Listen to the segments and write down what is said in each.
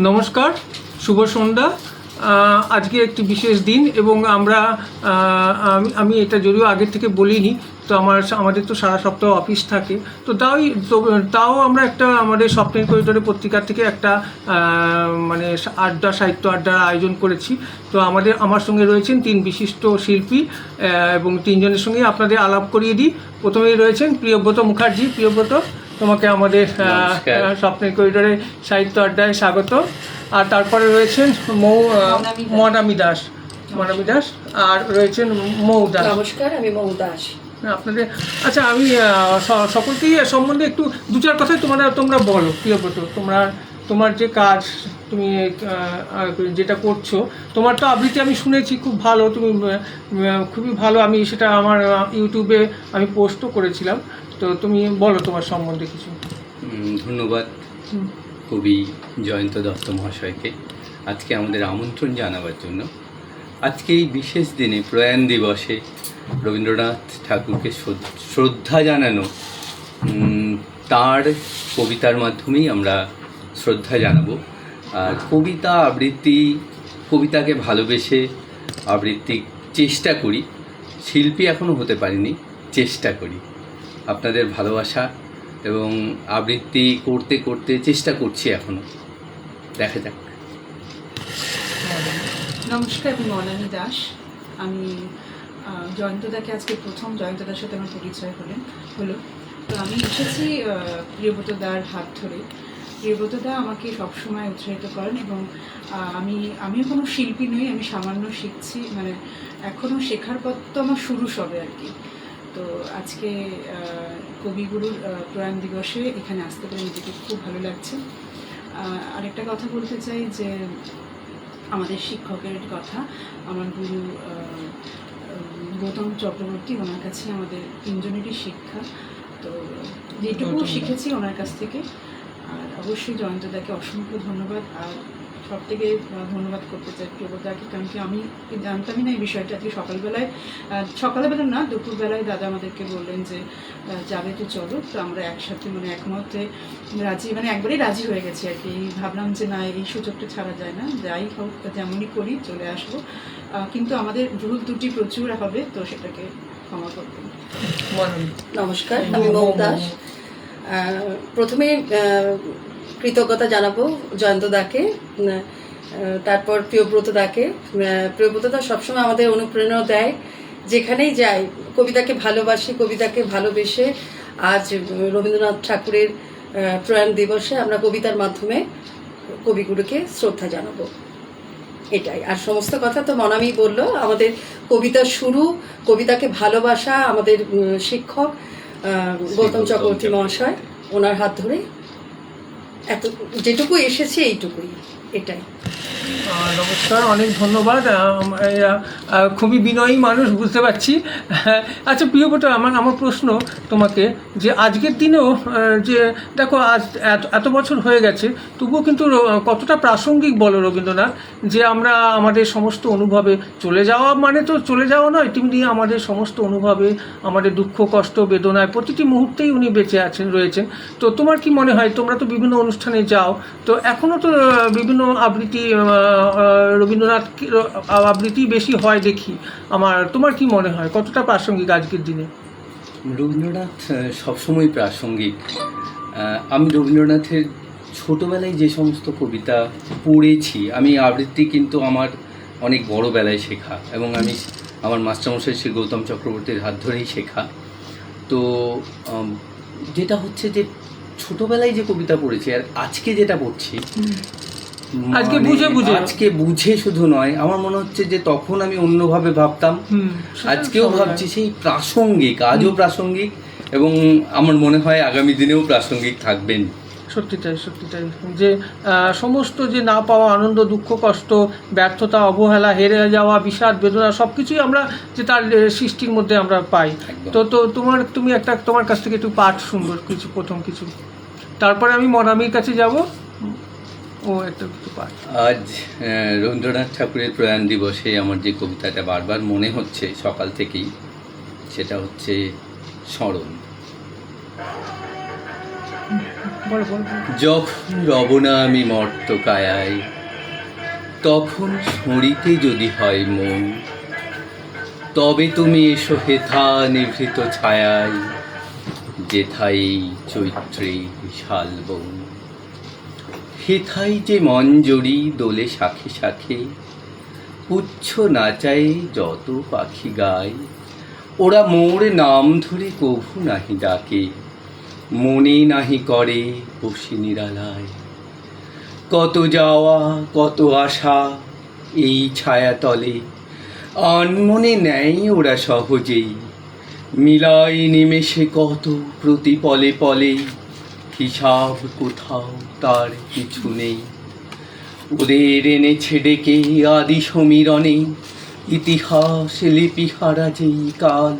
নমস্কার, শুভ সন্ধ্যা। আজকে একটি বিশেষ দিন এবং আমি এটা যদিও আগের থেকে বলিনি, তো আমাদের তো সারা সপ্তাহ অফিস থাকে, তো তাও আমরা একটা আমাদের স্বপ্নের করিডোরে পত্রিকা থেকে একটা মানে সাহিত্য আড্ডার আয়োজন করেছি। তো আমার সঙ্গে রয়েছেন 3 বিশিষ্ট শিল্পী এবং 3 জনের সঙ্গে আপনাদের আলাপ করিয়ে দিই। প্রথমেই রয়েছেন প্রিয়ব্রত মুখার্জি। প্রিয়ব্রত, তোমাকে আমাদের স্বপ্নের করিডোরে সাহিত্য আড্ডায় স্বাগত। আর তারপরে রয়েছেন মনামি দাস, আর রয়েছেন মৌ দাস। নমস্কার, আমি মৌ দাস। আপনাদের আচ্ছা, আমি সকলকেই সম্বন্ধে একটু 2-4 কথায় তোমরা বলো। প্রিয়ব্রত, তোমার যে কাজ, তুমি যেটা করছো, তোমার তো আবৃত্তি আমি শুনেছি খুব ভালো, তুমি খুবই ভালো। আমি সেটা আমার ইউটিউবে আমি পোস্টও করেছিলাম। তো তুমি বলো তোমার সম্বন্ধে কিছু। ধন্যবাদ কবি জয়ন্ত দত্ত মহাশয়কে আজকে আমাদের আমন্ত্রণ জানাবার জন্য। আজকে এই বিশেষ দিনে প্রয়াণ দিবসে রবীন্দ্রনাথ ঠাকুরকে শ্রদ্ধা জানানো, তার কবিতার মাধ্যমেই আমরা শ্রদ্ধা জানাবো। আর কবিতা আবৃত্তি, কবিতাকে ভালোবেসে আবৃত্তি চেষ্টা করি, শিল্পী এখনও হতে পারিনি, চেষ্টা করি। আপনাদের ভালোবাসা এবং আবৃত্তি করতে করতে চেষ্টা করছি এখনো, দেখা যাক। নমস্কার, আমি মনামি দাস। আমি জয়ন্তদাকে আজকে প্রথম জয়ন্তদার সাথে আমার পরিচয় হলো। তো আমি এসেছি প্রিয়ব্রতদার হাত ধরে। প্রিয়ব্রতদা আমাকে সবসময় উৎসাহিত করেন এবং আমিও কোনো শিল্পী নই, আমি সামান্য শিখছি, মানে এখনও শেখার পথ তো আমার শুরু সবে আর কি। তো আজকে কবিগুরুর প্রয়াণ দিবসে এখানে আসতে পেরে নিজেকে খুব ভালো লাগছে। আরেকটা কথা বলতে চাই যে আমাদের শিক্ষকের কথা, আমার গুরু গৌতম চক্রবর্তী, ওনার কাছে আমাদের 3 জনেরই শিক্ষা। তো যেটুকু শিখেছি ওনার কাছ থেকে। আর অবশ্যই জয়ন্তদাকে অসংখ্য ধন্যবাদ। আর সব থেকে ধন্যবাদ করতে চাই প্রিয়ব্রতদাকে, কারণ কি আমি জানতামই না এই বিষয়টা। আজকে সকালবেলা না, দুপুরবেলায় দাদা আমাদেরকে বললেন যে যাবে তো চলো। তো আমরা একসাথে একমতে রাজি, একবারেই রাজি হয়ে গেছি আর কি। ভাবলাম যে না, এই সুযোগটা ছাড়া যায় না, যাই হোক যেমনই করি চলে আসবো। কিন্তু আমাদের ভুল ত্রুটি প্রচুর হবে, তো সেটাকে ক্ষমা করবেন। নমস্কার, আমি মৌ দাস। প্রথমে কৃতজ্ঞতা জানাবো জয়ন্তদাকে, তারপর প্রিয়ব্রতদাকে। প্রিয়ব্রতদা সবসময় আমাদের অনুপ্রেরণা দেয়, যেখানেই যাই কবিতাকে ভালোবাসি, কবিতাকে ভালোবেসে আজ রবীন্দ্রনাথ ঠাকুরের প্রয়াণ দিবসে আমরা কবিতার মাধ্যমে কবিগুরুকে শ্রদ্ধা জানাবো, এটাই। আর সমস্ত কথা তো মনামি বললো। আমাদের কবিতার শুরু, কবিতাকে ভালোবাসা আমাদের শিক্ষক গৌতম চক্রবর্তী মহাশয়, ওনার হাত ধরে এত যেটুকু এসেছে এইটুকুই, এটাই। নমস্কার, অনেক ধন্যবাদ। খুবই বিনয়ী মানুষ, বুঝতে পারছি। আচ্ছা প্রিয়ব্রত, আমার প্রশ্ন তোমাকে, যে আজকের দিনেও যে দেখো আজ এত বছর হয়ে গেছে, তবুও কিন্তু কতটা প্রাসঙ্গিক বলো রবীন্দ্রনাথ, যে আমরা আমাদের সমস্ত অনুভবে চলে যাওয়া, মানে তো চলে যাওয়া নয়, তিনি আমাদের সমস্ত অনুভবে, আমাদের দুঃখ কষ্ট বেদনায় প্রতিটি মুহূর্তেই উনি বেঁচে রয়েছেন। তো তোমার কি মনে হয়, তোমরা তো বিভিন্ন অনুষ্ঠানে যাও, তো এখনও তো বিভিন্ন আবৃত্তি, রবীন্দ্রনাথ আবৃত্তি বেশি হয় দেখি। তোমার কি মনে হয় কতটা প্রাসঙ্গিক আজকের দিনে? রবীন্দ্রনাথ সবসময় প্রাসঙ্গিক। আমি রবীন্দ্রনাথের ছোটোবেলায় যে সমস্ত কবিতা পড়েছি, আমি আবৃত্তি কিন্তু আমার অনেক বড় বেলায় শেখা, এবং আমি আমার মাস্টারমশাই শ্রী গৌতম চক্রবর্তীর হাত ধরেই শেখা। তো যেটা হচ্ছে যে ছোটোবেলায় যে কবিতা পড়েছি আর আজকে যেটা পড়ছি, আজকে বুঝে শুধু নয়, আমার মনে হচ্ছে যে তখন আমি অন্যভাবে ভাবতাম, আজকেও ভাবছি সেই প্রাসঙ্গিক, আজও প্রাসঙ্গিক, এবং আমার মনে হয় আগামী দিনেও প্রাসঙ্গিক থাকবেন। সত্যিটাই যে সমস্ত যে না পাওয়া আনন্দ, দুঃখ কষ্ট, ব্যর্থতা, অবহেলা, হেরে যাওয়া, বিষাদ, বেদনা, সব কিছুই আমরা যে তার সৃষ্টির মধ্যে আমরা পাই। তো তোমার কাছ থেকে একটু পাঠ শুনবো, প্রথম কিছু, তারপরে আমি মনামির কাছে যাব। আজ রবীন্দ্রনাথ ঠাকুরের প্রয়াণ দিবসে আমার যে কবিতাটা বারবার মনে হচ্ছে সকাল থেকেই, সেটা হচ্ছে স্মরণ। বলো বলো বলো। যখন রব না আমি মর্ত কায়ায়, তখন সরিতে যদি হয় মন, তবে তুমি এসো হেথা নিভৃত ছায়ায়, যেথাই চৈত্রে শালবন। হেথাই যে মঞ্জরি দোলে শাখে শাখে, পুচ্ছ নাচায়ে যত পাখি গায়, ওরা মোর নাম ধরে কভু নাহি ডাকে, মনে নাহি করে বসি নিরালায়। কত যাওয়া কত আশা এই ছায়াতলে, আনমনে নেয় ওরা সহজেই, মিলাই নিমেষে কত প্রতি পলে পলে, হিসাব কোথাও তার কিছু নেই। ওদের এনেছে ডেকে আদি সমীরণে, ইতিহাস লিপিহারা যেই কাল,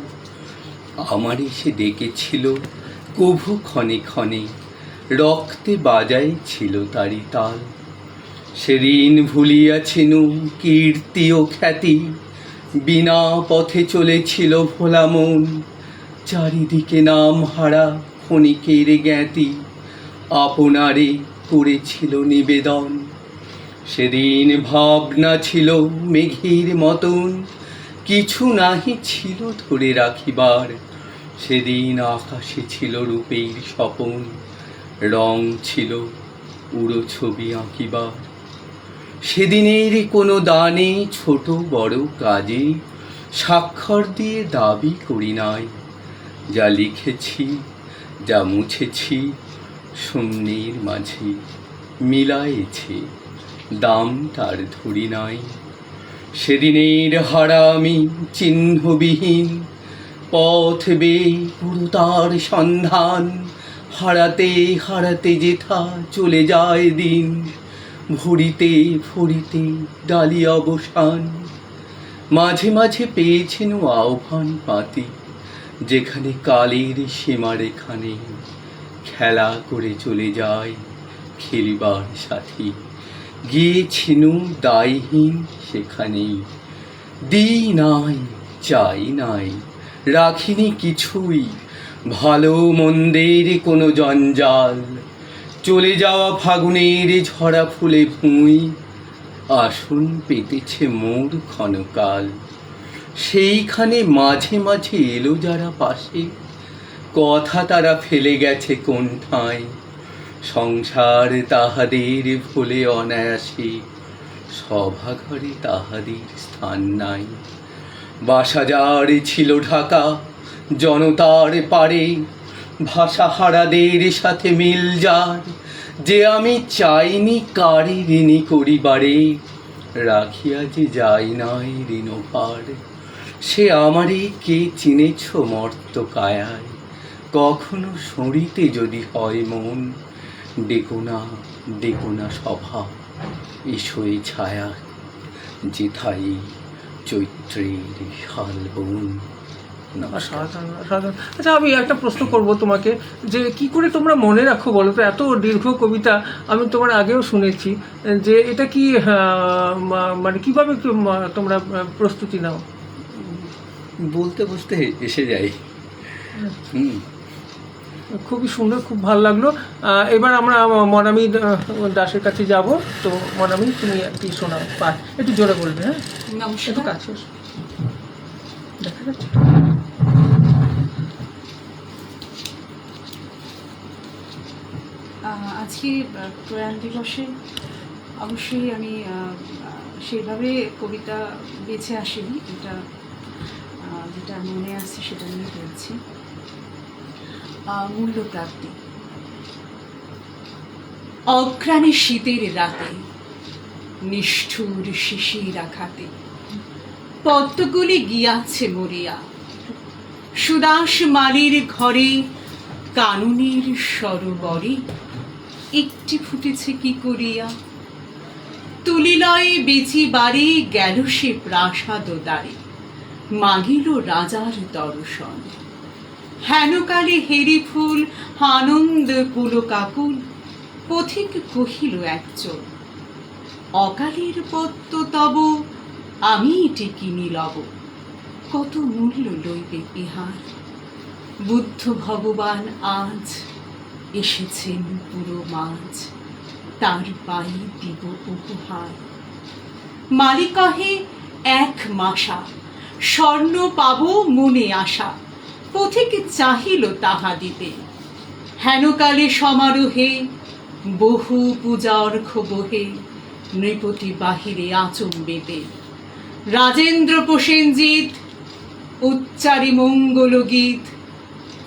আমার এসে ডেকেছিল কভু ক্ষণে ক্ষণে, রক্তে বাজাই ছিল তারি তাল। সেদিন ভুলিয়াছিনু কীর্তি ও খ্যাতি, বিনা পথে চলেছিল ভোলা মন, চারিদিকে নাম হারা ক্ষণিকের জ্ঞাতি, আপনারে করেছিল নিবেদন। সেদিন ভাবনা ছিল মেঘের মতন, কিছু নাহি ছিল ধরে রাখিবার, সেদিন আকাশে ছিল রূপের স্বপন, রং ছিল উড়ো ছবি আঁকিবার। সেদিনের কোনো দানে ছোট বড় কাজে স্বাক্ষর দিয়ে দাবি করি নাই, যা লিখেছি যা মুছেছি শূন্যের মাঝে মিলায়েছে, দাম তার ধরি নাই। সেদিনের হারা আমি চিহ্নবিহীন, পথ বেয়ে পুরো তার সন্ধান, হারাতে হারাতে যেথা চলে যায় দিন, ভরিতে ভরিতে ডালি অবসান। মাঝে মাঝে পেয়েছেন আহ্বান পাতি, যেখানে কালের সীমারেখা নেই, খেলা করে চলে যায় খেলিবার সাথী, গিয়েছিনু দায়হীন সেখানেই। দিই নাই চাই নাই রাখিনি কিছুই, ভালো মন্দের কোনো জঞ্জাল, চলে যাওয়া ফাগুনের ঝরা ফুলে ভুঁই, আসন পেতেছে মোর ক্ষণকাল। সেইখানে মাঝে মাঝে এলো যারা পাশে, কথা তারা ফেলে গেছে কোন ঠাঁই, সংসার তাহাদের ভুলে অনায়াসে, সভাঘরে তাহাদের স্থান নাই। বাসা যার ছিল ঢাকা জনতার পারে, ভাষাহারাদের সাথে মিল যার, যে আমি চাইনি কারে ঋণী করিবারে, রাখিয়া যে যাই নাই ঋণভার। সে আমারে কে চিনেছ মর্ত কায়ায়, কখনো সরিতে যদি হয় মন, ডেকো না সভা, এসো এই ছায়া, যেথাই চৈত্রের শালবন। নমস্কার। সাধারণ সাধারণ। আচ্ছা, আমি একটা প্রশ্ন করব তোমাকে, যে কি করে তোমরা মনে রাখো বলো তো? এত দীর্ঘ কবিতা আমি তোমার আগেও শুনেছি, যে এটা কি মানে কিভাবে তোমরা প্রস্তুতি নাও? বলতে বলতে এসে যাই। খুবই সুন্দর, খুব ভালো লাগলো। এবার আমরা মনামি দাসের কাছে যাব। তো মনামি, তুমি একটি শোনাও পাঠ, একটু জোরে বলবে। হ্যাঁ, একটু নমস্কার। কাছে এসো। দেখা যাচ্ছে? আজকে প্রয়াণ দিবসে অবশ্যই আমি সেইভাবে কবিতা বেছে আসিনি, যেটা মনে আসছে সেটা নিয়ে বলছি। মূল্যপ্রাপ্তি। অঘ্রাণে শীতের রাতে, নিষ্ঠুর শিশির আঘাতে, পদ্মগুলি গিয়াছে মরিয়া, সুদাস মালির ঘরে কাননের সরোবরে একটি ফুটেছে কি করিয়া, তুলিলয়ে বেচি বাড়ি গেল সে প্রাসাদ দ্বারে, মাগিল রাজার দর্শন। হেনকালে হেরি ফুল আনন্দ পুলকাকুল, পথিক কহিল একজন, অকালের পদ্ম তব আমি এটি কিনি লব, কত মূল্য লইবে ইহার। বুদ্ধ ভগবান আজ এসেছেন পুরো মাঝ, তার পায়ে দিব উপহার। মালি কহে 1 মাসা, স্বর্ণ পাব মনে আশা, পথিক চাহিল তাহা দিতে। হেনকালে সমারোহে বহু পূজার্ঘ বহে, নৃপতি বাহিরে আচম্বিতে। রাজেন্দ্র প্রসেনজিৎ উচ্চারি মঙ্গল গীত,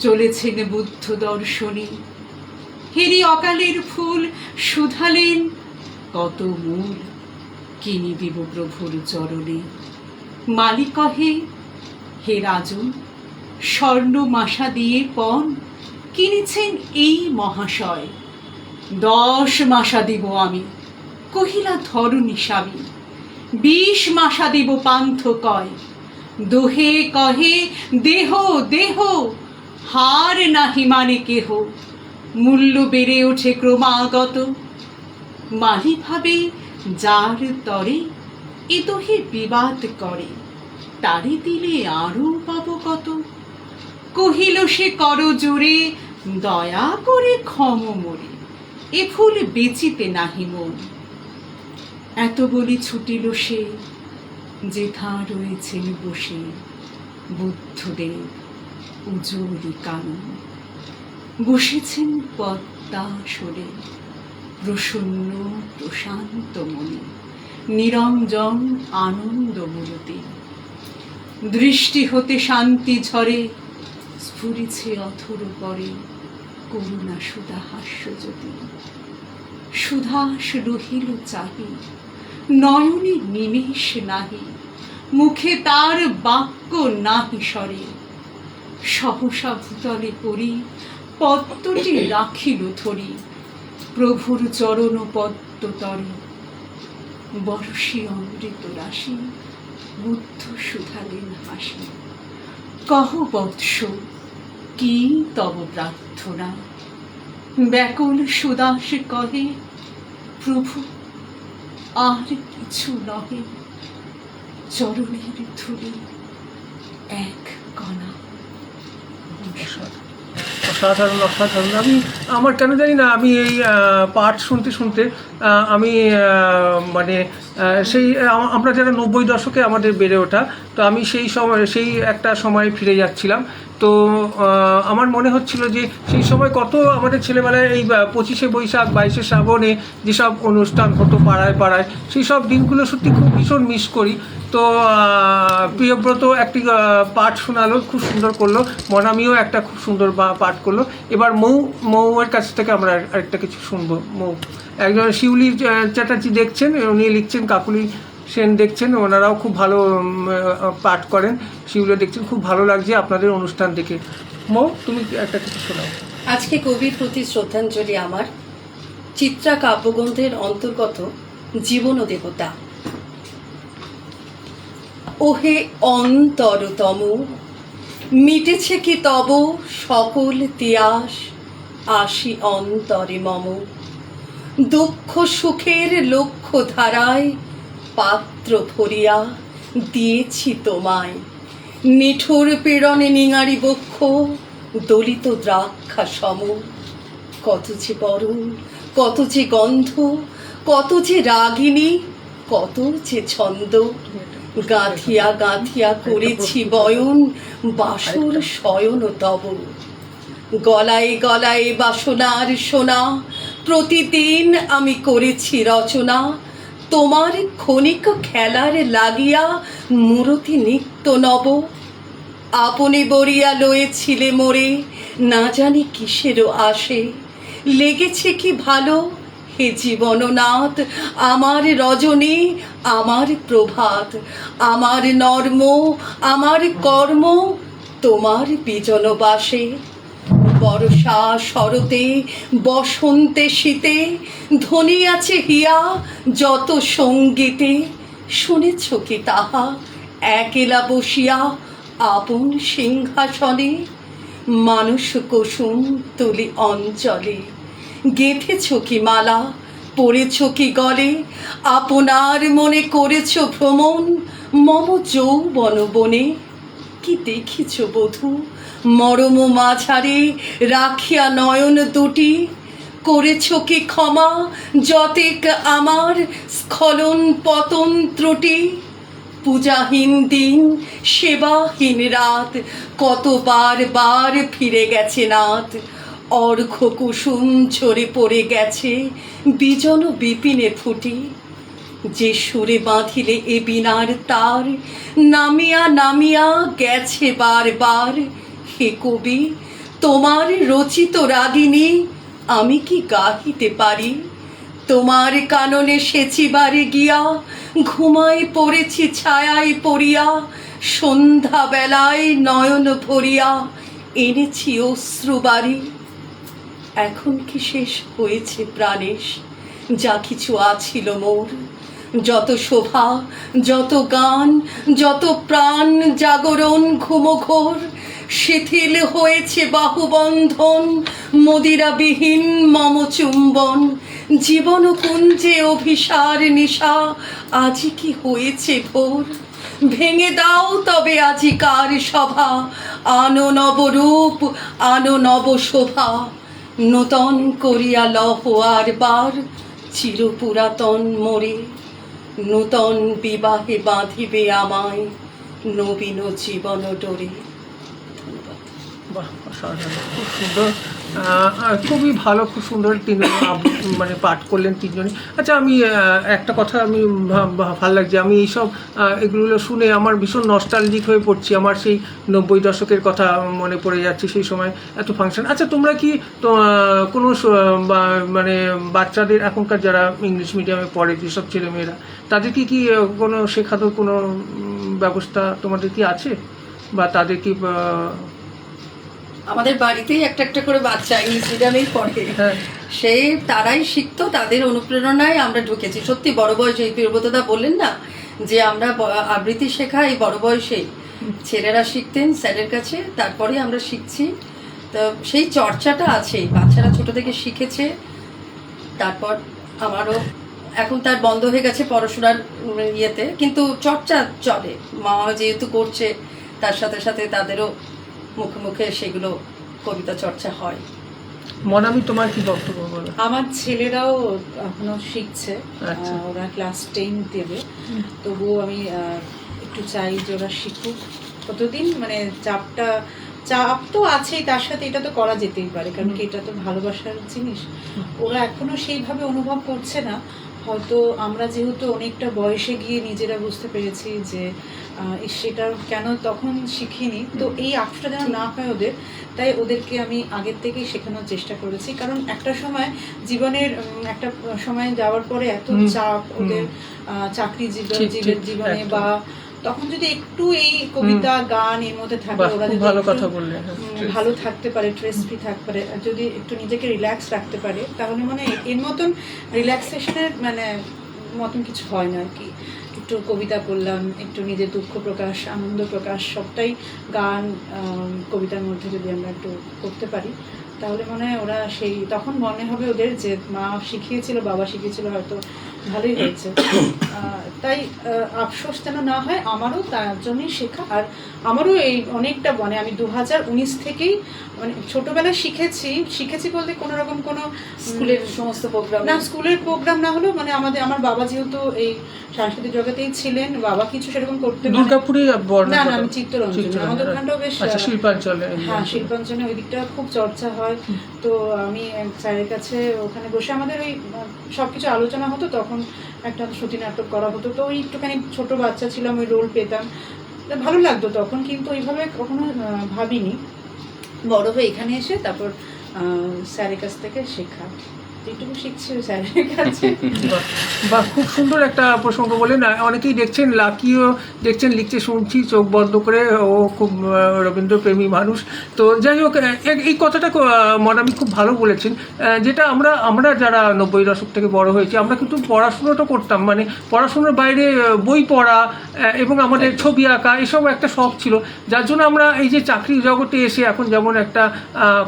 চলেছেন বুদ্ধ দর্শনে। হেরি অকালের ফুল শুধালেন, কত মূল কিনি দিব প্রভুর চরণে। মালি কহে, হে রাজন, স্বর্ণ মাসা দিয়ে পণ কিনেছেন এই মহাশয়। 10 মাসা দিব আমি, কহিলা ধরণী স্বামী। 20 মাসা দিব পান্থ কয়, দোহে কহে দেহ দেহ, হার নাহি মানে কেহ। মূল্য বেড়ে ওঠে ক্রমাগত, মালি ভাবে যার তরে এ দোহে বিবাদ করে, তারে দিলে আরো পাব কত। কহিল সে কর জোরে, দয়া করে ক্ষম মোরে, এ ফুল বেচিতে নাহি মন। এত বলি ছুটিল সে, যেথা রয়েছেন বসে বুদ্ধদেব উজ্জ্বলি কানন। বসেছেন পদ্মাসনে, প্রসন্ন প্রশান্ত মনে, নিরঞ্জন আনন্দ মূরতি। দৃষ্টি হতে শান্তি ঝরে, স্ফুরিছে অথর পরে করুণা সুধা হাস্যজ্যোতি। সুধাস রহিল চাহি, নয়নে নিমেষ নাহি, মুখে তার বাক্য নাহি সরে। সহসা ভূতলে পড়ি, পদ্মটি রাখিল ধরি, প্রভুর চরণ পদ্ম তরে। বরষি অমৃত রাশি, বুদ্ধ শুধালেন হাসি। কহ বৎস, কি তব প্রার্থনা? ব্যাকুল সুদাস কহে, প্রভু আর কিছু নহে, চরণের ধুলি 1 কণা। অসাধারণ অসাধারণ। আমার কেন জানি না, আমি এই পাঠ শুনতে শুনতে আমি মানে সেই আমরা যারা 90 দশকে আমাদের বেড়ে ওঠা, তো আমি সেই সময় সেই একটা সময় ফিরে যাচ্ছিলাম। তো আমার মনে হচ্ছিল যে সেই সময় কত আমাদের ছেলেবেলায় এই 25শে বৈশাখ 22শে শ্রাবণে যেসব অনুষ্ঠান হতো পাড়ায় পাড়ায়, সেই সব দিনগুলো সত্যি খুব ভীষণ মিস করি। তো প্রিয়ব্রত একটি পাঠ শোনালো, খুব সুন্দর করলো। মনামিও একটা খুব সুন্দর পাঠ করলো। এবার মৌয়ের কাছ থেকে আমরা আরেকটা কিছু শুনবো। মৌ, একজন শিউলি চ্যাটার্জি দেখছেন, উনি লিখছেন, কাকুলি সেন দেখছেন, ওনারাও খুব ভালো পাঠ করেন। শিউলি দেখছেন, খুব ভালো লাগছে আপনাদের অনুষ্ঠান দেখে। মৌ, তুমি একটা কিছু শোনাও। আজকে কবির প্রতি শ্রদ্ধাঞ্জলি আমার, চিত্রা কাব্যগ্রন্থের অন্তর্গত জীবন ও দেবতা। ওহে অন্তরতম, মিটেছে কি তব সকল তিয়াস, আসি অন্তরে মম। দুঃখ সুখের লক্ষ্য ধারায় পাত্র ভরিয়া দিয়েছি তোমায়। নিঠুর পীড়নে নিঙারি বক্ষ, দলিত দ্রাক্ষা সম। কত যে বরণ, কত যে গন্ধ, কত যে রাগিনী, কত যে ছন্দ। গাঁথিয়া গাঁথিয়া করেছি বয়ন, বাসর শয়ন তব। গলায় গলায় বাসনার সোনা, প্রতিদিন আমি করেছি রচনা। তোমার ক্ষণিক খেলার লাগিয়া মূরতি নিত্য নব। আপনি বরিয়া লয়েছিলে মোরে, না জানি কিসেরও আসে। লেগেছে কি ভালো হে জীবননাথ, আমার রজনী, আমার প্রভাত, আমার নর্ম, আমার কর্ম তোমার বিজনবাসে। বর্ষা শরতে বসন্তে শীতে ধ্বনি আছে হিয়া যত সঙ্গীতে। শুনেছ কি তাহা একেলা বসিয়া আপন সিংহাসনে? মানুষ কুসুম তুলি অঞ্চলে গেঁথেছ কি মালা, পড়েছ কি গলে? আপনার মনে করেছ ভ্রমণ মম যৌবন বনে। কি দেখিছ বধূ মরম মাঝারে রাখিয়া নয়ন দুটি, করেছ কি ক্ষমা যতেক আমার স্খলন পতন ত্রুটি। পূজাহীন দিন সেবাহীন রাত, কতবার বার ফিরে গেছে নাথ। অর্ঘ কুসুম ঝরে পড়ে গেছে বিজন বিপিনে ফুটি। যে সুরে বাঁধিলে এ বিনার তার, নামিয়া নামিয়া গেছে বারবার। হে কবি, তোমার রচিত রাগিনী আমি কি গাহিতে পারি? তোমার কাননে সেচিবারে গিয়া ঘুমায় পড়েছি ছায়ায় পড়িয়া। সন্ধ্যা বেলায় নয়ন ভরিয়া এনেছি অশ্রুবারি। এখন কি শেষ হয়েছে প্রাণেশ যা কিছু আছিল মোর? যত শোভা, যত গান, যত প্রাণ জাগরণ ঘুমঘোর, শিথিল হয়েছে বাহুবন্ধন, মদিরাবিহীন মম চুম্বন। জীবন কুঞ্জে অভিসার নিশা, আজি কি হয়েছে ভোর? ভেঙে দাও তবে আজিকার সভা, আনো নবরূপ, আনো নব শোভা। নূতন করিয়া লহ আর বার, চিরপুরাতন মোরে। নূতন বিবাহে বাঁধিবে আমায়, নবীন জীবন ডোরে। বাহ, অসাধারণ, খুব সুন্দর। খুবই ভালো, খুব সুন্দর মানে পাঠ করলেন তিনজনই। আচ্ছা, আমি একটা কথা আমি ভালো লাগছে, আমি এইসব এগুলো শুনে আমার ভীষণ নস্টালজিক হয়ে পড়ছি। আমার সেই 90 দশকের কথা মনে পড়ে যাচ্ছে, সেই সময় এত ফাংশন। আচ্ছা, তোমরা কি কোনো মানে বাচ্চাদের, এখনকার যারা ইংলিশ মিডিয়ামে পড়ে যেসব ছেলেমেয়েরা, তাদেরকে কি কোনো শেখানোর কোনো ব্যবস্থা তোমাদের কি আছে? বা তাদের কি আমাদের বাড়িতেই একটা একটা করে বাচ্চা ইংলিশ মিডিয়ামেই পড়ে, সে তারাই শিখতো, তাদের অনুপ্রেরণায় আমরা ঢুকেছি। সত্যি বড় বয়সে, এই প্রিয়ব্রতদা বললেন না যে আমরা আবৃত্তি শেখা এই বড় বয়সে, ছেলেরা শিখতেন স্যারের কাছে, তারপরে আমরা শিখছি। তো সেই চর্চাটা আছেই, বাচ্চারা ছোট থেকে শিখেছে। তারপর আমারও এখন তার বন্ধ হয়ে গেছে পড়াশোনার ইয়েতে, কিন্তু চর্চা চলে। মা যেহেতু করছে, তার সাথে সাথে তাদেরও মুখে মুখে সেগুলো কবিতা চর্চা হয়। মনামি, তোমার কি বক্তব্য বলো? আমার ছেলেরাও এখনো শিখছে, আচ্ছা। ওরা ক্লাস 10 দেবে। তবুও আমি একটু চাই যে ওরা শিখুক। কতদিন মানে চাপ তো আছেই, তার সাথে এটা তো করা যেতেই পারে, কারণ কি এটা তো ভালোবাসার জিনিস। ওরা এখনো সেইভাবে অনুভব করছে না। হয়তো আমরা যেহেতু অনেকটা বয়সে গিয়ে নিজেরা বুঝতে পেরেছি যে সেটা কেন তখন শিখিনি, তো এই আফসোসটা যেন না হয় ওদের, তাই ওদেরকে আমি আগের থেকেই শেখানোর চেষ্টা করেছি। কারণ একটা সময় জীবনের একটা সময় যাওয়ার পরে এত চাপ ওদের চাকরি জীবনে, বা তখন যদি একটু এই কবিতা গান এর মধ্যে থাকে, ওরা যদি ভালো কথা বললে, ভালো থাকতে পারে, স্ট্রেস ফ্রি থাকতে পারে, যদি একটু নিজেকে রিল্যাক্স রাখতে পারে, তাহলে মানে এর মতন রিল্যাক্সেশনের মানে মতন কিছু হয় না আর কি। একটু কবিতা পড়লাম, একটু নিজের দুঃখ প্রকাশ, আনন্দ প্রকাশ, সবটাই গান কবিতার মধ্যে যদি আমরা একটু করতে পারি, তাহলে মনে হয় ওরা সেই তখন মনে হবে ওদের যে মা শিখিয়েছিল, বাবা শিখিয়েছিল, হয়তো ভালোই হয়েছে। তাই আফসোস যেন না হয়, আমারও তার জন্যই শেখা। আর আমারও এই অনেকটা মানে আমি 2019 থেকেই মানে ছোটোবেলায় শিখেছি বলতে কোনো রকম কোনো স্কুলের সমস্ত প্রোগ্রাম না, স্কুলের প্রোগ্রাম না হলেও মানে আমার বাবা যেহেতু এই সাংস্কৃতিক জগতেই ছিলেন, বাবা কিছু সেরকম করতে দুর্গাপুরে না, আমি চিত্তরঞ্জন, আমাদের ওখানটাও বেশ শিল্পাঞ্চলে, হ্যাঁ শিল্পাঞ্চলে ওই দিকটা খুব চর্চা হয়। তো আমি স্যারের কাছে ওখানে বসে আমাদের ওই সবকিছু আলোচনা হতো, তখন একটা শ্রুতি নাটক করা হতো। তো ওই একটুখানি ছোট বাচ্চা ছিলাম, ওই রোল পেতাম, ভালো লাগতো তখন, কিন্তু ওইভাবে কখনো ভাবিনি। বড় হয়ে এখানে এসে তারপর স্যারের কাছ থেকে শেখা, যেটুকু শিখছি ওই স্যারের কাছে। বা খুব সুন্দর একটা প্রসঙ্গ বলে না, অনেকেই দেখছেন, লাকিও দেখছেন লিখছে, শুনছি চোখ বন্ধ করে, ও খুব রবীন্দ্রপ্রেমী মানুষ। তো যাই হোক, এই কথাটা মনামি খুব ভালো বলেছেন, যেটা আমরা যারা 90 দশক থেকে বড় হয়েছি, আমরা কিন্তু পড়াশুনোটা করতাম, মানে পড়াশুনোর বাইরে বই পড়া এবং আমাদের ছবি আঁকা এসব একটা শখ ছিল, যার জন্য আমরা এই যে চাকরির জগতে এসে এখন যেমন একটা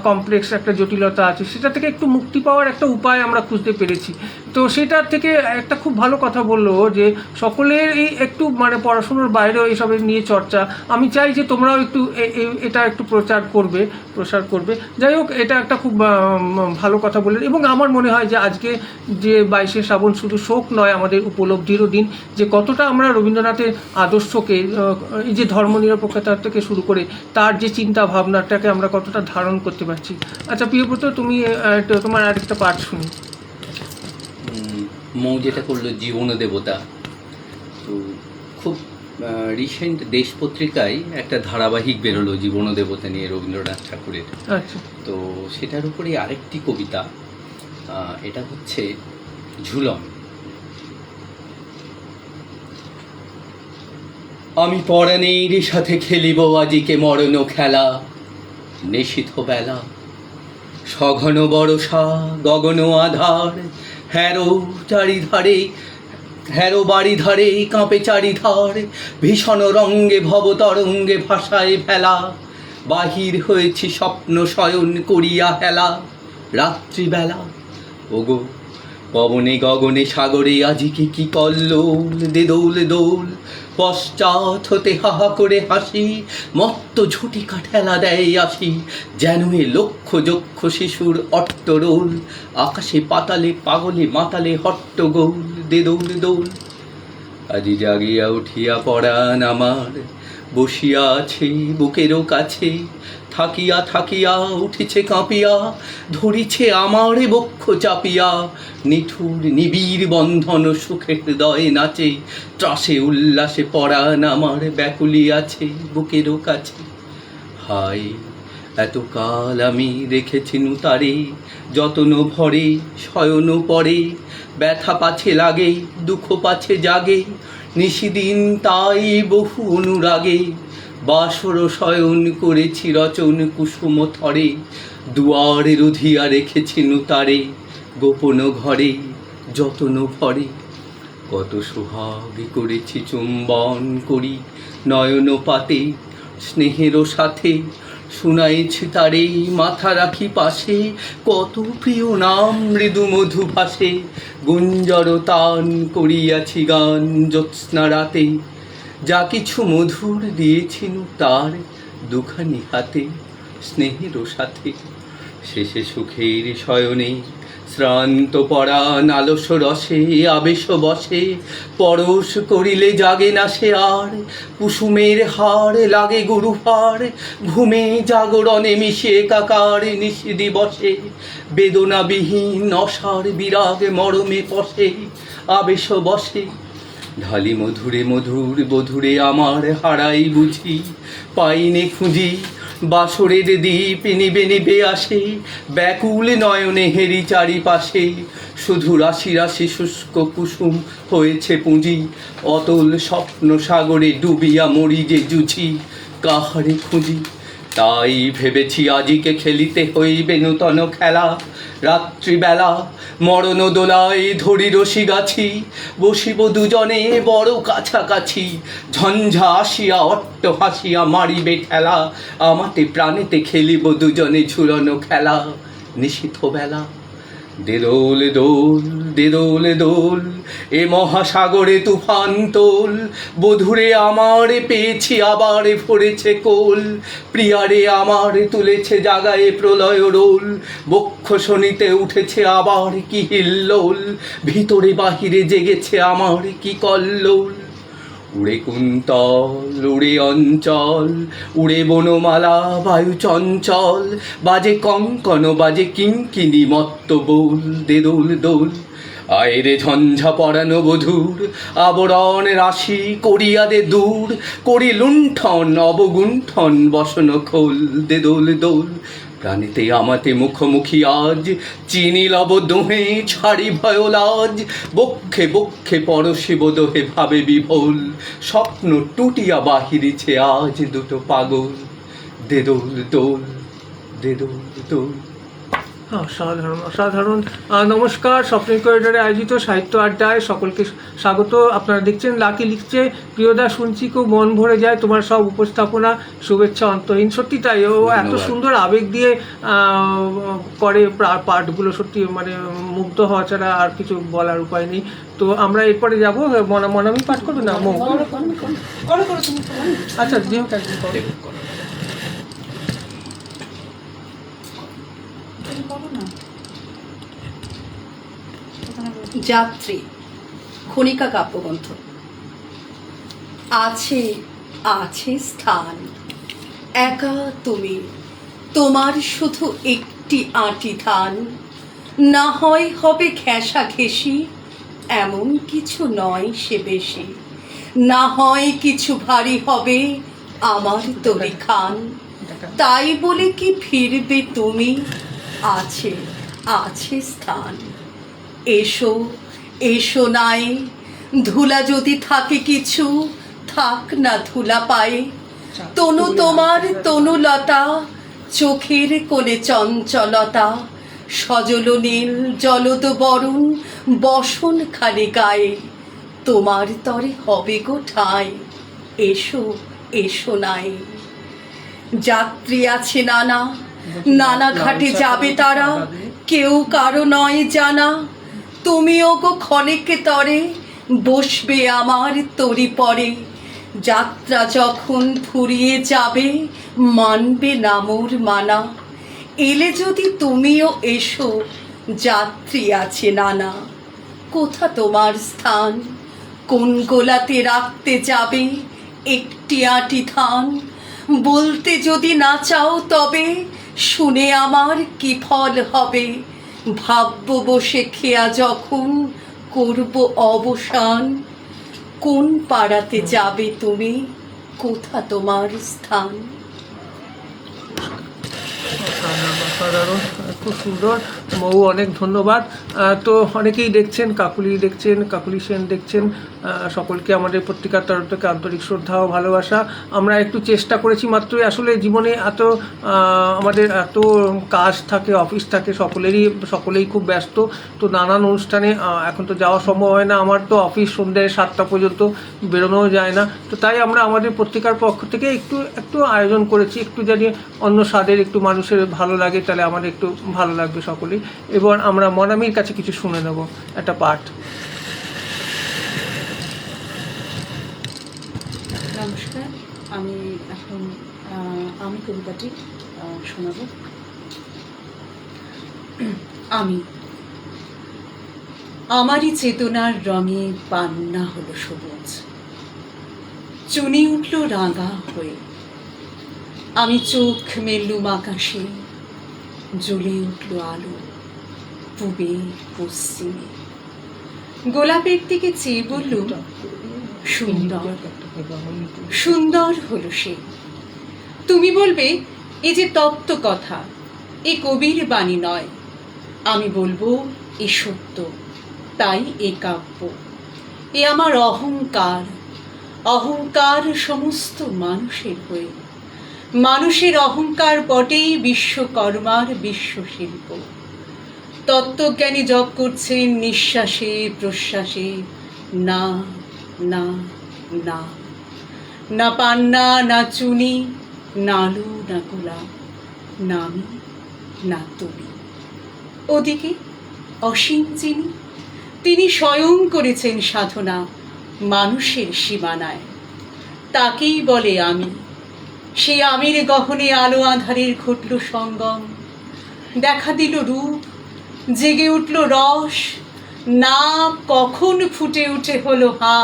কমপ্লেক্স একটা জটিলতা আছে, সেটা থেকে একটু মুক্তি পাওয়ার একটা উপায় আমরা খুঁজতে পেরেছি। তো সেটার থেকে একটা খুব ভালো কথা বললো যে সকলের এই একটু মানে পড়াশুনোর বাইরেও এইসবের নিয়ে চর্চা, আমি চাই যে তোমরাও একটু এটা একটু প্রসার করবে। যাই হোক, এটা একটা খুব ভালো কথা বললেন। এবং আমার মনে হয় যে আজকে যে 22শে শ্রাবণ শুধু শোক নয়, আমাদের উপলব্ধিরও দিন, যে কতটা আমরা রবীন্দ্রনাথের আদর্শকে, এই যে ধর্মনিরপেক্ষতা থেকে শুরু করে তার যে চিন্তা ভাবনাটাকে আমরা কতটা ধারণ করতে পারছি। আচ্ছা প্রিয়ব্রত, তুমি তোমার আরেকটা পাঠ শুনি। মৌ যেটা করলো জীবন দেবতা, তো খুব রিসেন্ট দেশ পত্রিকায় একটা ধারাবাহিক বেরোলো জীবন দেবতা নিয়ে রবীন্দ্রনাথ ঠাকুরের। আচ্ছা, তো সেটার উপরে আরেকটি কবিতা, এটা হচ্ছে ঝুলন। আমি পরাণের সাথে খেলিব আজিকে মরণ খেলা, নিশীথ বেলা সঘন বরষা গগন আধার, হ্যারো বাড়ি ধারে কাঁপে চারিধার, ভীষণ রঙ্গে ভবতরঙ্গে ভাষায় ফেলা, বাহির হয়েছি স্বপ্ন শয়ন করিয়া হেলা, রাত্রিবেলা ওগো পবনে গগনে সাগরে আজিকে কি কল্লোল, দে দোল পশ্চাৎ হতে হাহা করে হাসি, মত্ত ঝুটিকা ঠেলা দেয় আসি, যেন এ লক্ষ যক্ষ শিশুর অট্টরোল, আকাশে পাতালে পাগলে মাতালে হট্টগোল, দে দোল। আজি জাগিয়া উঠিয়া পরাণ আমার বসিয়া আছে বুকেরও কাছে, থাকিয়া উঠিছে কাঁপিয়া, ধরিছে আমার বক্ষ চাপিয়া, নিঠুর নিবিড় বন্ধন সুখে হৃদয় নাচে, ত্রাসে উল্লাসে পরাণ আমার ব্যাকুলি আছে বুকেরও কাছে। হায় এতকাল আমি রেখেছি তারে যতন ভরে শয়ন পরে, ব্যথা পাছে লাগে দুঃখ পাছে জাগে, নিশিদিন তাই বহু অনুরাগে, বাসর শয়ন করেছি রচন কুসুম থরে, দুয়ারে রুধিয়া রেখেছি তারে গোপন ঘরে যতন ভরে, কত সোহাগ করেছি চুম্বন করি নয়ন পাতে, স্নেহের সাথে শুনাইছি তারে মাথা রাখি পাশে, কত প্রিয় নাম মৃদু মধু ভাসে, গুঞ্জর তান করিয়াছি গান জ্যোৎস্না রাতে, যা কিছু মধুর দিয়েছিল তার দুখানি হাতে, স্নেহের সাথে শেষে সুখের শয়নে শ্রান্ত পরাণ আলস রসে আবেশ বসে, পরশ করিলে জাগে না সে আর, কুসুমের হার লাগে গুরুভার, ঘুমে জাগরণে মিশে একাকার নিশি দিবসে, বেদনাবিহীন অসার বিরাগ মরমে পশে, আবেশ বসে ঢালি মধুরে আমার হারাই বুঝি, পাইনে খুঁজি বাসরের দ্বীপ নিবে আসে, ব্যাকুল নয়নে হেরি চারিপাশে, শুধু রাশি শুষ্ক কুসুম হয়েছে পুঁজি, অতল স্বপ্ন সাগরে ডুবিয়া মরি যে জুঝি, কাহারে খুঁজি। তাই ভেবেছি আজিকে খেলিতে হইবে নূতন খেলা, রাত্রিবেলা মরণ দোলায় ধরি রশি গাছি, বসিব দুজনে বড় কাছাকাছি, ঝঞ্ঝা আসিয়া অট্ট হাসিয়া মারিবে ঠেলা, আমাতে প্রাণেতে খেলিব দুজনে ঝুলনো খেলা, নিশীথ বেলা দে দোল এ মহাসাগরে তুফান তোল, বধুরে আমার পেয়েছি আবার ভরেছে কোল, প্রিয়ারে আমার তুলেছে জাগায়ে প্রলয় রোল, বক্ষ শনিতে উঠেছে আবার কি হিল্লোল, ভিতরে বাহিরে জেগেছে আমার কি কল্লোল, উড়ে কুন্তল উড়ে অঞ্চল, উড়ে বনমালা বায়ু চঞ্চল, বাজে কঙ্কন বাজে কিঙ্কিনি মত্ত বোল, দে দোল আয়রে ঝঞ্ঝা পরানো বধূর, আবরণ রাশি করিয়া দে দূর, করি লুণ্ঠন অবগুণ্ঠন বসন খোল, দে দোল প্রাণীতে আমাতে মুখোমুখি আজ, চিনি লব দোহে ছাড়ি ভয় লাজ, বক্ষে পরশিব দোহে ভাবে বিভোল, স্বপ্ন টুটিয়া বাহিরিছে আজ দুটো পাগল, দে দোল অসাধারণ অসাধারণ। নমস্কার, স্বপ্নের করিডোরে আয়োজিত সাহিত্য আড্ডায় সকলকে স্বাগত। আপনারা দেখছেন লাকি লিখছে, প্রিয়দা শুনছি খুব মন ভরে যায় তোমার সব উপস্থাপনা, শুভেচ্ছা অন্তহীন। সত্যি তাই, ও এত ধন্যবাদ। সুন্দর আবেগ দিয়ে করে পাঠগুলো, সত্যি মানে মুগ্ধ হওয়া ছাড়া আর কিছু বলার উপায় নেই। তো আমরা এরপরে যাবো, মনামি পাঠ করবে না মৌ? করো করো তুমি করো। আচ্ছা, যে হোক একদিন করো। তুমি করো না। যাত্রী, খনিকা কাব্যগ্রন্থ। আছে আছে স্থান, একা তুমি, তোমার শুধু একটি আঁটি ধান, না হয় হবে ঘেঁষা ঘেঁষি, এমন কিছু নয় সে বেশি, না হয় কিছু ভারী হবে আমার তরি খান, তাই বলে কি ফিরবে তুমি, আছে আছে স্থান। এসো এসো নাই, ধুলা যদি থাকে কিছু, থাক না ধুলা পায়ে, তনু তোমার তনুলতা, চোখের কোণে চঞ্চলতা, সজল নীল জলদ বরণ বসন খালি গায়ে, তোমার তরে হবে গো ঠাঁই, এসো এসো নাই। যাত্রী আছে নানা, নানা ঘাটে যাবে তারা, কেউ কারো নয় জানা, তুমিও গো ক্ষণেকে তরে বসবে আমার তরি পরে, যাত্রা যখন ফুরিয়ে যাবে মানবে না মোর মানা, এলে যদি তুমিও এসো, যাত্রী আছে নানা। কোথা তোমার স্থান, কোন গোলাতে রাখতে যাবে একটি আঁটি ধান, বলতে যদি না চাও তবে শুনে আমার কি ফল হবে, ভাবব বসে খেয়া যখন করব অবসান, কোন পাড়াতে যাবে তুমি, কোথা তোমার স্থান। অসাধারণ, খুব সুন্দর মৌ, অনেক ধন্যবাদ। তো অনেকেই দেখছেন, কাকুলি দেখছেন, কাকুলি সেন দেখছেন, সকলকে আমাদের পত্রিকার তরফ থেকে আন্তরিক শ্রদ্ধা ও ভালোবাসা। আমরা একটু চেষ্টা করেছি মাত্রই, আসলে জীবনে এত আমাদের এত কাজ থাকে, অফিস থাকে, সকলেই খুব ব্যস্ত। তো নানান অনুষ্ঠানে এখন তো যাওয়া সম্ভব হয় না, আমার তো অফিস সন্ধ্যায় 7টা পর্যন্ত, বেরোনোও যায় না। তো তাই আমরা আমাদের পত্রিকার পক্ষ থেকে একটু আয়োজন করেছি, একটু জানি অন্য স্বাদের, একটু মানুষের ভালো লাগে, তাহলে আমাদের একটু ভালো লাগবে সকলেই। এবার আমরা মনামির কাছে কিছু শুনে নেব, একটা পাঠ। নমস্কার, আমি এখন আমি কবিতাটি শোনাব। আমি, আমারই চেতনার রঙে পান্না হলো সবুজ, চুনি উঠল রাঙা হয়ে, আমি চোখ মেললুম আকাশে, জ্বলে উঠল আলো পূবে পশ্চিমে, গোলাপের দিকে চেয়ে বললুম সুন্দর, সুন্দর হলো সে। তুমি বলবে এ যে তত্ত্ব কথা, এ কবির বাণী নয়, আমি বলবো এ সত্য, তাই এ কাব্য। এ আমার অহংকার, অহংকার সমস্ত মানুষের হয়ে, মানুষের অহংকার বটেই বিশ্বকর্মার বিশ্বশিল্প। তত্ত্বজ্ঞানী জপ করছেন নিঃশ্বাসে প্রশ্বাসে, না না না, না পান্না না চুনি, না আলু না গোলাপ, না আমি না তুমি। ওদিকে অসীম যিনি, তিনি স্বয়ং করেছেন সাধনা মানুষের সীমানায়, তাকেই বলে আমি। সেই আমির গহনে আলো আঁধারের ঘটল সঙ্গম, দেখা দিল রূপ, জেগে উঠল রস, না কখন ফুটে উঠে হলো হা,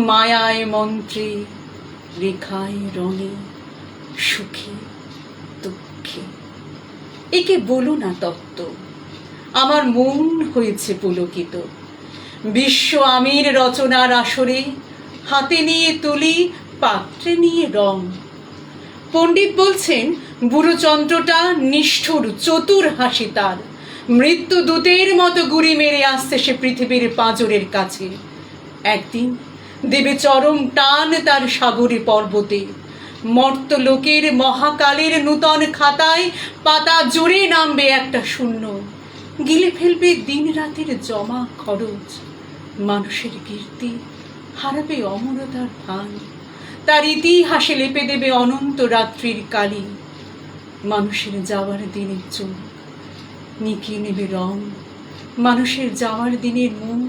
মায়ায় মন্ত্রে, রেখায় রঙে, সুখে দুঃখে। একে বলো না তত্ত্ব, আমার মন হয়েছে পুলকিত। বিশ্ব আমির রচনার আসরে হাতে নিয়ে তুলি, পাত্রে নিয়ে রং। পণ্ডিত বলছেন বুড়ো চন্দ্রটা নিষ্ঠুর, চতুর হাসি তার, মৃত্যু দূতের মতো গুড়ি মেরে আসছে সে পৃথিবীর পাঁজরের কাছে। একদিন দেবে চরম টান তার সাগরে পর্বতে, মর্তলোকের মহাকালের নূতন খাতায় পাতা জুড়ে নামবে একটা শূন্য, গিলে ফেলবে দিন রাতের জমা খরচ। মানুষের কীর্তি হারাবে অমরতার ভান, তার ইতিহাসে লেপে দেবে অনন্ত রাত্রির কালি। মানুষের যাওয়ার দিনের চোখ নিকিয়ে নেবে রং, মানুষের যাওয়ার দিনের মন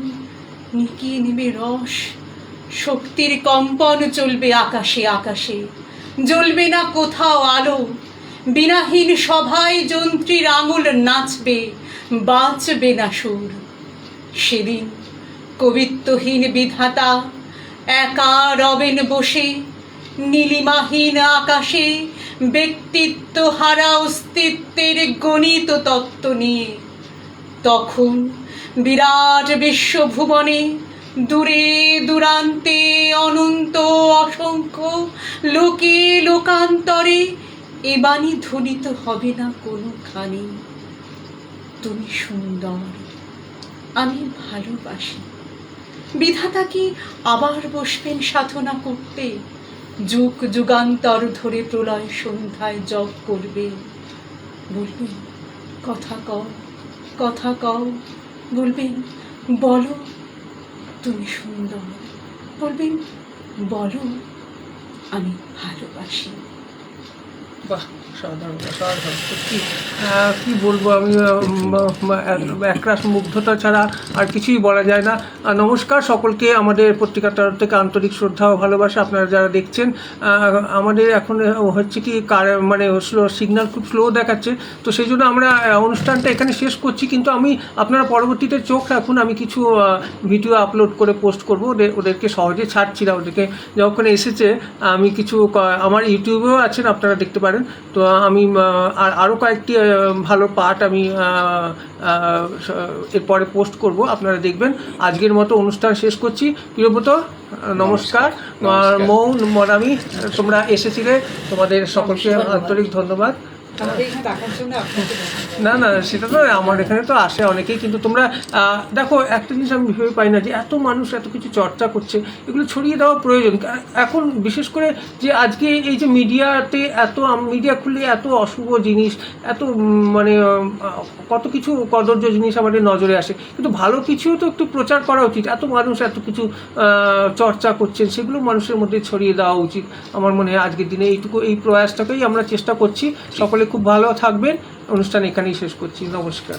নিকিয়ে নেবে রস। শক্তির কম্পন চলবে আকাশে আকাশে, জ্বলবে না কোথাও আলো। বিনাহীন সভায় যন্ত্রীর আঙুল নাচবে, বাঁচবে না সুর। সেদিন কবিত্বহীন বিধাতা একা রবেন বসে, নীলিমাহীন আকাশে ব্যক্তিত্ব হারা অস্তিত্বের গণিত তত্ত্ব নিয়ে। তখন বিরাট বিশ্বভুবনে দূরে দূরান্তে অনন্ত অসংখ্য লোকে লোকান্তরে এ বাণী ধ্বনিত হবে না কোনোখানে, তুমি সুন্দর, আমি ভালোবাসি। বিধাতা কি আবার বসবেন সাধনা করতে, যুগ যুগান্তর ধরে প্রলয় সন্ধ্যায় জপ করবে। বলবেন কথা কও, কথা কও, বলবেন বলো তুমি সুন্দর, বলবেন বলো আমি ভালোবাসি। বাহ, সাধারণ সাধারণ সত্যি। কী বলবো আমি, একরাশ মুগ্ধতা ছাড়া আর কিছুই বলা যায় না। নমস্কার সকলকে, আমাদের পত্রিকার তরফ থেকে আন্তরিক শ্রদ্ধা ও ভালোবাসা। আপনারা যারা দেখছেন, আমাদের এখন হচ্ছে কি মানে সিগন্যাল খুব স্লো দেখাচ্ছে, তো সেই জন্য আমরা অনুষ্ঠানটা এখানে শেষ করছি। কিন্তু আমি আপনারা পরবর্তীতে চোখ রাখুন, আমি কিছু ভিডিও আপলোড করে পোস্ট করবো। ওদেরকে সহজে ছাড়ছি না, ওদেরকে যখন এসেছে আমি কিছু আমার ইউটিউবেও আছেন, আপনারা দেখতে পারেন। তো আমি আরও কয়েকটি ভালো পার্ট আমি এরপরে পোস্ট করব, আপনারা দেখবেন। আজকের মতো অনুষ্ঠান শেষ করছি। প্রিয়ব্রত, নমস্কার। মৌন মরামি, তোমরা এসেছিলে, তোমাদের সকলকে আন্তরিক ধন্যবাদ। আমাদের এখানে দেখার জন্য আপনাকে ধন্যবাদ। না না, সেটা তো আমার এখানে তো আসে অনেকেই, কিন্তু তোমরা দেখো, একটা জিনিস আমি ভেবে পাই না যে এত মানুষ এত কিছু চর্চা করছে, এগুলো ছড়িয়ে দেওয়া প্রয়োজন। এখন বিশেষ করে যে আজকে এই যে মিডিয়াতে এত মিডিয়া খুললে এত অশুভ জিনিস, এত মানে কত কিছু কদর্য জিনিস আমাদের নজরে আসে, কিন্তু ভালো কিছুও তো একটু প্রচার করা উচিত। এত মানুষ এত কিছু চর্চা করছেন, সেগুলো মানুষের মধ্যে ছড়িয়ে দেওয়া উচিত। আমার মনে হয় আজকের দিনে এই প্রয়াসটাকেই আমরা চেষ্টা করছি। সকলে খুব ভালো থাকবেন। অনুষ্ঠান এখানেই শেষ করছি। নমস্কার।